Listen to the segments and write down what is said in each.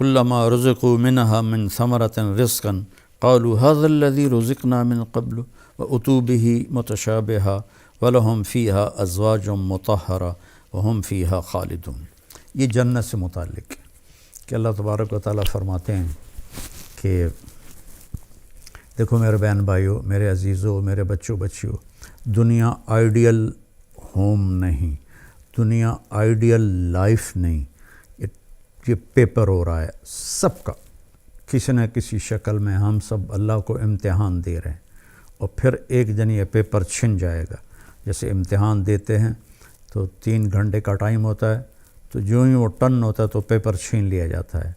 كلما رزقوا منها من ثمرة رزقا قالوا هذا الذي رزقنا من قبل وأتوا به متشابها ولهم فيها أزواج مطهرة وهم فيها خالدون۔ یہ جنت سے متعلق کہ اللہ تبارک و تعالیٰ فرماتے ہیں کہ دیکھو میرے بہن بھائیو، میرے عزیزو، میرے بچوں بچیوں، دنیا آئیڈیل ہوم نہیں، دنیا آئیڈیل لائف نہیں، یہ پیپر ہو رہا ہے سب کا، کسی نہ کسی شکل میں ہم سب اللہ کو امتحان دے رہے ہیں، اور پھر ایک دن یہ پیپر چھن جائے گا۔ جیسے امتحان دیتے ہیں تو 3 گھنٹے کا ٹائم ہوتا ہے، تو جو ہی وہ ٹن ہوتا ہے تو پیپر چھین لیا جاتا ہے۔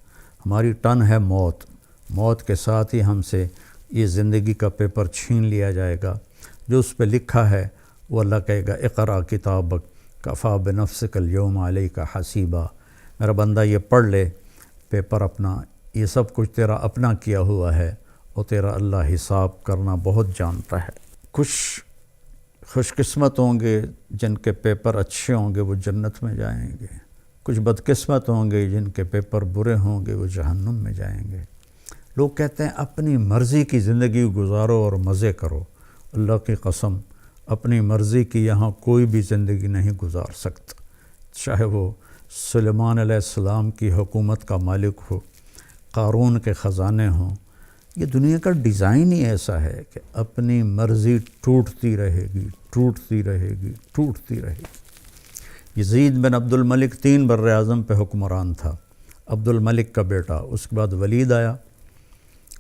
ہماری ٹن ہے موت، موت کے ساتھ ہی ہم سے یہ زندگی کا پیپر چھین لیا جائے گا۔ جو اس پہ لکھا ہے وہ اللہ کہے گا اقرأ کتابک کفیٰ بنفسک اليوم علیک حسیبا، میرا بندہ یہ پڑھ لے پیپر اپنا، یہ سب کچھ تیرا اپنا کیا ہوا ہے اور تیرا اللہ حساب کرنا بہت جانتا ہے۔ کچھ خوش قسمت ہوں گے جن کے پیپر اچھے ہوں گے وہ جنت میں جائیں گے، کچھ بدقسمت ہوں گے جن کے پیپر برے ہوں گے وہ جہنم میں جائیں گے۔ لوگ کہتے ہیں اپنی مرضی کی زندگی گزارو اور مزے کرو، اللہ کی قسم اپنی مرضی کی یہاں کوئی بھی زندگی نہیں گزار سکتا، چاہے وہ سلیمان علیہ السلام کی حکومت کا مالک ہو، قارون کے خزانے ہوں۔ یہ دنیا کا ڈیزائن ہی ایسا ہے کہ اپنی مرضی ٹوٹتی رہے گی، ٹوٹتی رہے گی، ٹوٹتی رہے گی۔ یزید بن عبد الملک 3 بر اعظم پہ حکمران تھا، عبد الملک کا بیٹا، اس کے بعد ولید آیا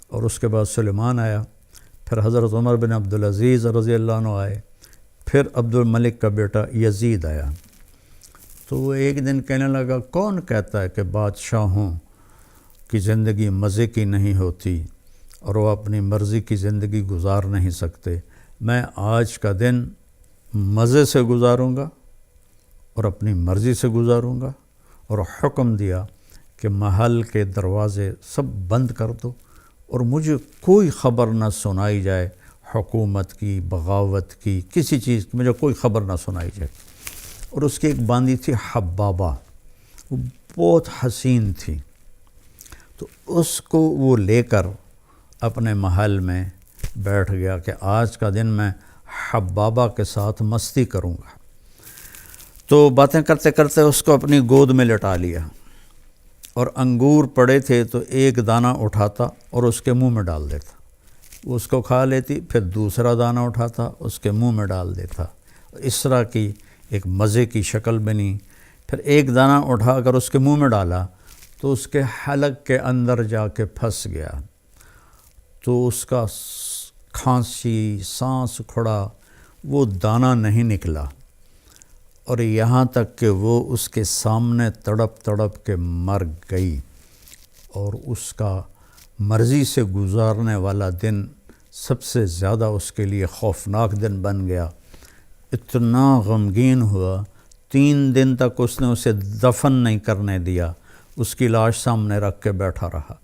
اور اس کے بعد سلیمان آیا، پھر حضرت عمر بن عبدالعزیز رضی اللہ عنہ آئے، پھر عبد الملک کا بیٹا یزید آیا۔ تو وہ ایک دن کہنے لگا کون کہتا ہے کہ بادشاہوں کی زندگی مزے کی نہیں ہوتی اور وہ اپنی مرضی کی زندگی گزار نہیں سکتے؟ میں آج کا دن مزے سے گزاروں گا اور اپنی مرضی سے گزاروں گا، اور حکم دیا کہ محل کے دروازے سب بند کر دو اور مجھے کوئی خبر نہ سنائی جائے، حکومت کی، بغاوت کی، کسی چیز کی مجھے کوئی خبر نہ سنائی جائے۔ اور اس کی ایک باندی تھی حبابہ، وہ بہت حسین تھی، تو اس کو وہ لے کر اپنے محل میں بیٹھ گیا کہ آج کا دن میں حبابہ کے ساتھ مستی کروں گا۔ تو باتیں کرتے کرتے اس کو اپنی گود میں لٹا لیا، اور انگور پڑے تھے تو ایک دانہ اٹھاتا اور اس کے منہ میں ڈال دیتا، وہ اس کو کھا لیتی، پھر دوسرا دانہ اٹھاتا اس کے منہ میں ڈال دیتا، اس طرح کی ایک مزے کی شکل بنی۔ پھر ایک دانہ اٹھا کر اس کے منہ میں ڈالا تو اس کے حلق کے اندر جا کے پھنس گیا، تو اس کا کھانسی، سانس کھڑا، وہ دانہ نہیں نکلا، اور یہاں تک کہ وہ اس کے سامنے تڑپ تڑپ کے مر گئی، اور اس کا مرضی سے گزارنے والا دن سب سے زیادہ اس کے لیے خوفناک دن بن گیا۔ اتنا غمگین ہوا، 3 دن تک اس نے اسے دفن نہیں کرنے دیا، اس کی لاش سامنے رکھ کے بیٹھا رہا۔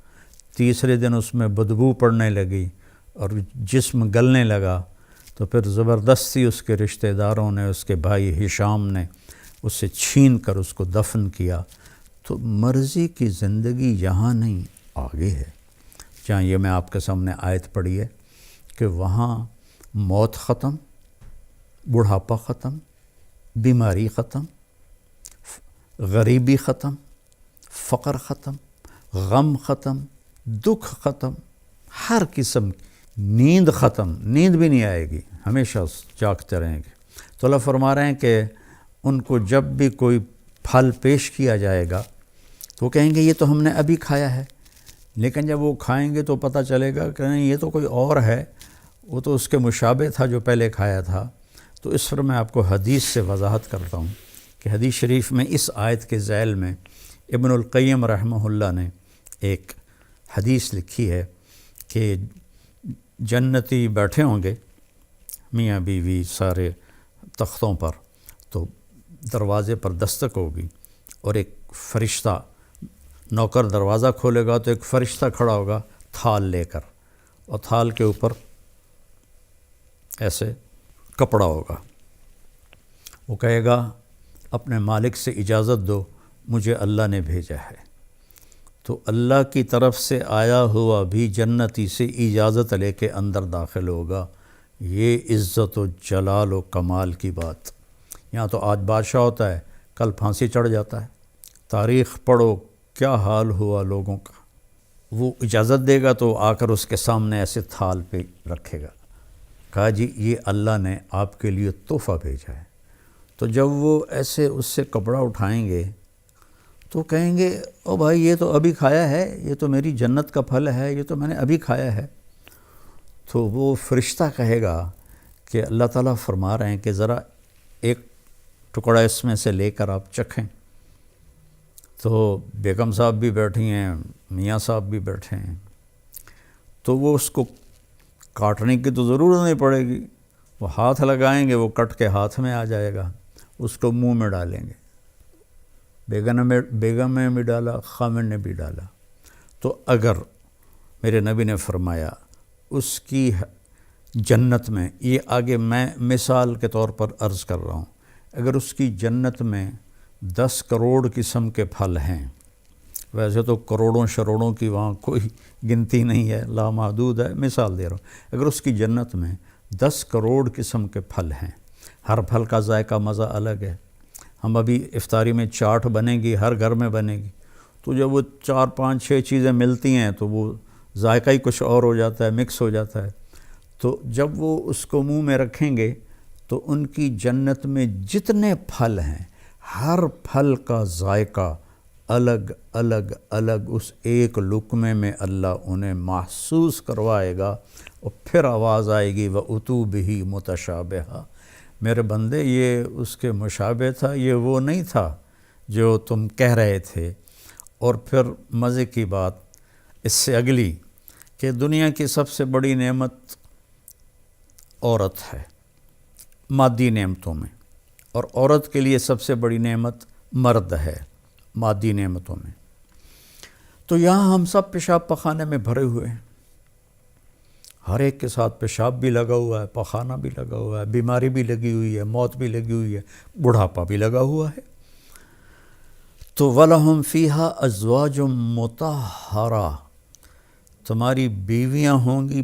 تیسرے دن اس میں بدبو پڑنے لگی اور جسم گلنے لگا، تو پھر زبردستی اس کے رشتہ داروں نے، اس کے بھائی ہشام نے اسے چھین کر اس کو دفن کیا۔ تو مرضی کی زندگی یہاں نہیں، آگے ہے، جہاں یہ میں آپ کے سامنے آیت پڑھی ہے کہ وہاں موت ختم، بڑھاپا ختم، بیماری ختم، غریبی ختم، فقر ختم، غم ختم، دکھ ختم، ہر قسم، نیند ختم، نیند بھی نہیں آئے گی، ہمیشہ جاگتے رہیں گے۔ تو اللہ فرما رہے ہیں کہ ان کو جب بھی کوئی پھل پیش کیا جائے گا تو وہ کہیں گے یہ تو ہم نے ابھی کھایا ہے، لیکن جب وہ کھائیں گے تو پتہ چلے گا کہ نہیں، یہ تو کوئی اور ہے، وہ تو اس کے مشابہ تھا جو پہلے کھایا تھا۔ تو اس پر میں آپ کو حدیث سے وضاحت کرتا ہوں کہ حدیث شریف میں اس آیت کے ذیل میں ابن القیم رحمہ اللہ نے ایک حدیث لکھی ہے کہ جنتی بیٹھے ہوں گے میاں بیوی سارے تختوں پر، تو دروازے پر دستک ہوگی اور ایک فرشتہ، نوکر دروازہ کھولے گا تو ایک فرشتہ کھڑا ہوگا تھال لے کر، اور تھال کے اوپر ایسے کپڑا ہوگا، وہ کہے گا اپنے مالک سے اجازت دو، مجھے اللہ نے بھیجا ہے۔ تو اللہ کی طرف سے آیا ہوا بھی جنتی سے اجازت لے کے اندر داخل ہوگا۔ یہ عزت و جلال و کمال کی بات۔ یہاں تو آج بادشاہ ہوتا ہے، کل پھانسی چڑھ جاتا ہے۔ تاریخ پڑھو کیا حال ہوا لوگوں کا۔ وہ اجازت دے گا تو آ کر اس کے سامنے ایسے تھال پہ رکھے گا، کہا جی یہ اللہ نے آپ کے لیے تحفہ بھیجا ہے۔ تو جب وہ ایسے اس سے کپڑا اٹھائیں گے تو کہیں گے او بھائی یہ تو ابھی کھایا ہے، یہ تو میری جنت کا پھل ہے، یہ تو میں نے ابھی کھایا ہے۔ تو وہ فرشتہ کہے گا کہ اللہ تعالیٰ فرما رہے ہیں کہ ذرا ایک ٹکڑا اس میں سے لے کر آپ چکھیں۔ تو بیگم صاحب بھی بیٹھی ہیں، میاں صاحب بھی بیٹھے ہیں، تو وہ اس کو کاٹنے کی تو ضرورت نہیں پڑے گی، وہ ہاتھ لگائیں گے، وہ کٹ کے ہاتھ میں آ جائے گا، اس کو منہ میں ڈالیں گے۔ بیگم نے بھی ڈالا، خامن نے بھی ڈالا۔ تو اگر میرے نبی نے فرمایا اس کی جنت میں، یہ آگے میں مثال کے طور پر عرض کر رہا ہوں، اگر اس کی جنت میں 10 کروڑ قسم کے پھل ہیں، ویسے تو کروڑوں شروڑوں کی وہاں کوئی گنتی نہیں ہے، لامحدود ہے، مثال دے رہا ہوں، اگر اس کی جنت میں 10 کروڑ قسم کے پھل ہیں، ہر پھل کا ذائقہ مزہ الگ ہے۔ ہم ابھی افطاری میں چاٹ بنے گی، ہر گھر میں بنے گی، تو جب وہ 4 5 6 چیزیں ملتی ہیں تو وہ ذائقہ ہی کچھ اور ہو جاتا ہے، مکس ہو جاتا ہے۔ تو جب وہ اس کو منہ میں رکھیں گے تو ان کی جنت میں جتنے پھل ہیں، ہر پھل کا ذائقہ الگ الگ الگ اس ایک لقمے میں اللہ انہیں محسوس کروائے گا، اور پھر آواز آئے گی وَأُتُوا بِهِ مُتَشَابِهًا، میرے بندے یہ اس کے مشابہ تھا، یہ وہ نہیں تھا جو تم کہہ رہے تھے۔ اور پھر مزے کی بات اس سے اگلی کہ دنیا کی سب سے بڑی نعمت عورت ہے مادی نعمتوں میں، اور عورت کے لیے سب سے بڑی نعمت مرد ہے مادی نعمتوں میں۔ تو یہاں ہم سب پیشاب پخانے میں بھرے ہوئے ہیں، ہر ایک کے ساتھ پیشاب بھی لگا ہوا ہے، پخانہ بھی لگا ہوا ہے، بیماری بھی لگی ہوئی ہے، موت بھی لگی ہوئی ہے، بڑھاپا بھی لگا ہوا ہے۔ تو وَلَهُمْ فِيهَا أَزْوَاجٌ مُطَهَّرَةٌ، تمہاری بیویاں ہوں گی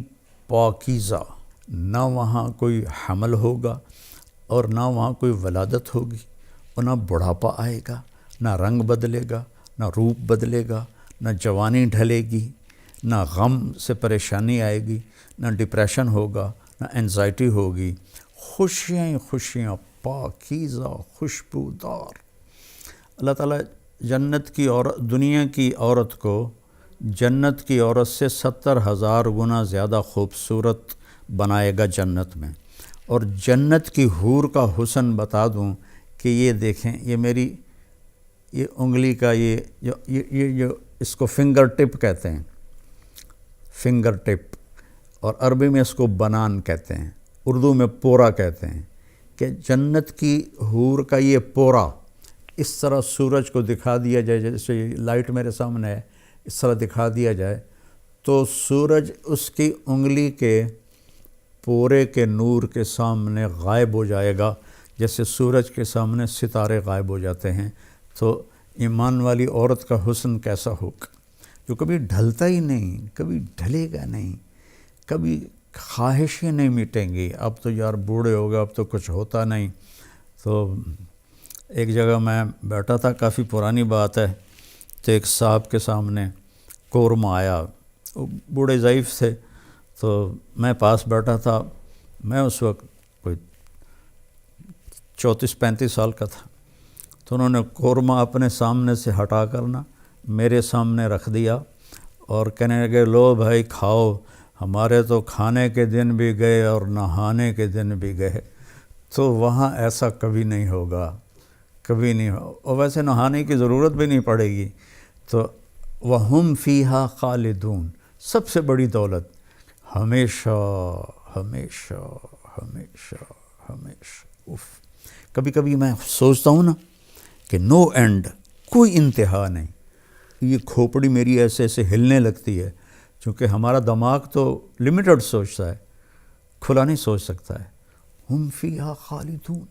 پاکیزہ، نہ وہاں کوئی حمل ہوگا اور نہ وہاں کوئی ولادت ہوگی، اور نہ بڑھاپا آئے گا، نہ رنگ بدلے گا، نہ روپ بدلے گا، نہ جوانی ڈھلے گی، نہ غم سے پریشانی آئے گی، نہ ڈپریشن ہوگا، نہ انزائٹی ہوگی، خوشیاں ہی خوشیاں، پاکیزہ، خوشبودار۔ اللہ تعالیٰ جنت کی عورت، دنیا کی عورت کو جنت کی عورت سے 70,000 گنا زیادہ خوبصورت بنائے گا جنت میں۔ اور جنت کی حور کا حسن بتا دوں کہ یہ دیکھیں، یہ میری یہ انگلی کا یہ اس کو فنگر ٹپ کہتے ہیں، فنگر ٹپ، اور عربی میں اس کو بنان کہتے ہیں، اردو میں پورا کہتے ہیں، کہ جنت کی حور کا یہ پورا اس طرح سورج کو دکھا دیا جائے، جیسے لائٹ میرے سامنے ہے، اس طرح دکھا دیا جائے تو سورج اس کی انگلی کے پورے کے نور کے سامنے غائب ہو جائے گا، جیسے سورج کے سامنے ستارے غائب ہو جاتے ہیں۔ تو ایمان والی عورت کا حسن کیسا ہوگا، جو کبھی ڈھلتا ہی نہیں، کبھی ڈھلے گا نہیں، کبھی خواہشیں نہیں مٹیں گی، اب تو یار بوڑھے ہو گئے، اب تو کچھ ہوتا نہیں۔ تو ایک جگہ میں بیٹھا تھا، کافی پرانی بات ہے، تو ایک صاحب کے سامنے قورمہ آیا، وہ بوڑھے ضعیف تھے، تو میں پاس بیٹھا تھا، میں اس وقت کوئی 34-35 سال کا تھا، تو انہوں نے قورمہ اپنے سامنے سے ہٹا کرنا میرے سامنے رکھ دیا اور کہنے لگے لو بھائی کھاؤ، ہمارے تو کھانے کے دن بھی گئے اور نہانے کے دن بھی گئے۔ تو وہاں ایسا کبھی نہیں ہوگا، کبھی نہیں ہو، اور ویسے نہانے کی ضرورت بھی نہیں پڑے گی۔ تو وَهُمْ فِيهَا خَالِدُونَ، سب سے بڑی دولت، ہمیشہ ہمیشہ ہمیشہ ہمیشہ۔ کبھی کبھی میں سوچتا ہوں نا کہ نو اینڈ، کوئی انتہا نہیں، یہ کھوپڑی میری ایسے ایسے ہلنے لگتی ہے، چونکہ ہمارا دماغ تو لمیٹڈ سوچتا ہے، کھلا نہیں سوچ سکتا ہے۔ ہم فیہا خالدون،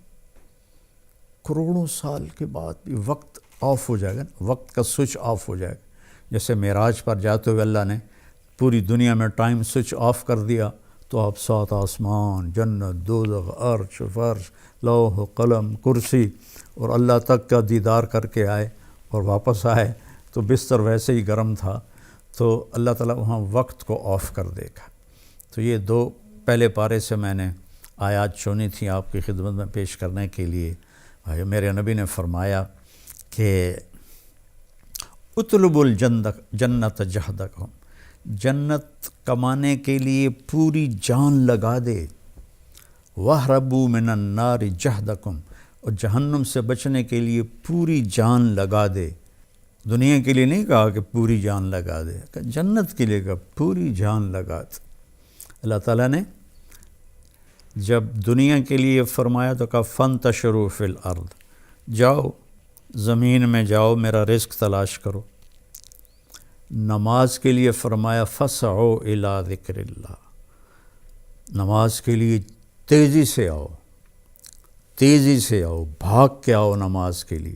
کروڑوں سال کے بعد بھی وقت آف ہو جائے گا، وقت کا سوئچ آف ہو جائے گا، جیسے معراج پر جاتے ہوئے اللہ نے پوری دنیا میں ٹائم سوئچ آف کر دیا تو آپ 7 آسمان، جنت، دوزخ، عرش، فرش، لوح و قلم، کرسی اور اللہ تک کا دیدار کر کے آئے اور واپس آئے تو بستر ویسے ہی گرم تھا، تو اللہ تعالیٰ وہاں وقت کو آف کر دے گا۔ تو یہ 2 پہلے پارے سے میں نے آیات چنی تھیں آپ کی خدمت میں پیش کرنے کے لیے۔ میرے نبی نے فرمایا کہ اطلب الجنت جہدکم، جنت کمانے کے لیے پوری جان لگا دے، وَاہْرَبُوا مِنَ النَّارِ جَہْدَكُمْ، اور جہنم سے بچنے کے لیے پوری جان لگا دے۔ دنیا کے لیے نہیں کہا کہ پوری جان لگا دے، کہ جنت کے لیے کہا پوری جان لگا دے۔ اللہ تعالیٰ نے جب دنیا کے لیے فرمایا تو کہا فَانْتَشِرُوا فِي الْأَرْضِ، جاؤ زمین میں جاؤ میرا رزق تلاش کرو۔ نماز کے لیے فرمایا فَاسْعُوا إِلَىٰ ذِكْرِ اللَّهِ، نماز کے لیے تیزی سے آؤ، تیزی سے آؤ، بھاگ کے آؤ نماز کے لیے۔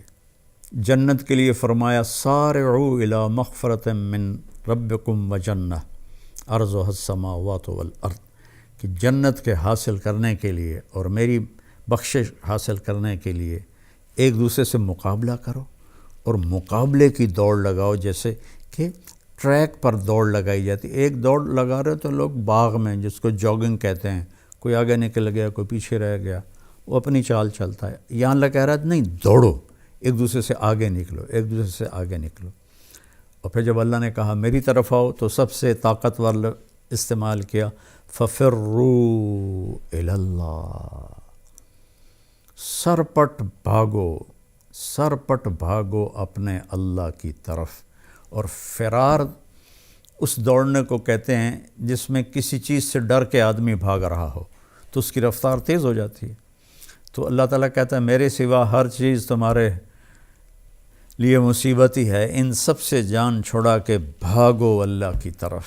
جنت کے لیے فرمایا سارعوا إِلَىٰ مَغْفِرَةٍ مِّن رَبِّكُمْ وَجَنَّةٍ عَرْضُهَا السَّمَاوَاتُ وَالْأَرْضِ، کہ جنت کے حاصل کرنے کے لیے اور میری بخشش حاصل کرنے کے لیے ایک دوسرے سے مقابلہ کرو اور مقابلے کی دوڑ لگاؤ، جیسے کہ ٹریک پر دوڑ لگائی جاتی۔ ایک دوڑ لگا رہے تو لوگ باغ میں، جس کو جاگنگ کہتے ہیں، کوئی آگے نکل گیا کوئی پیچھے رہ گیا، وہ اپنی چال چلتا ہے۔ یہاں اللہ کہہ رہا ہے نہیں، دوڑو، ایک دوسرے سے آگے نکلو، ایک دوسرے سے آگے نکلو۔ اور پھر جب اللہ نے کہا میری طرف آؤ تو سب سے طاقتور استعمال کیا فَفِرُّوا إِلَى اللَّهِ، سرپٹ بھاگو، سرپٹ بھاگو اپنے اللہ کی طرف۔ اور فرار اس دوڑنے کو کہتے ہیں جس میں کسی چیز سے ڈر کے آدمی بھاگ رہا ہو تو اس کی رفتار تیز ہو جاتی ہے۔ تو اللہ تعالیٰ کہتا ہے میرے سوا ہر چیز تمہارے لیے مصیبت ہی ہے، ان سب سے جان چھڑا کے بھاگو اللہ کی طرف۔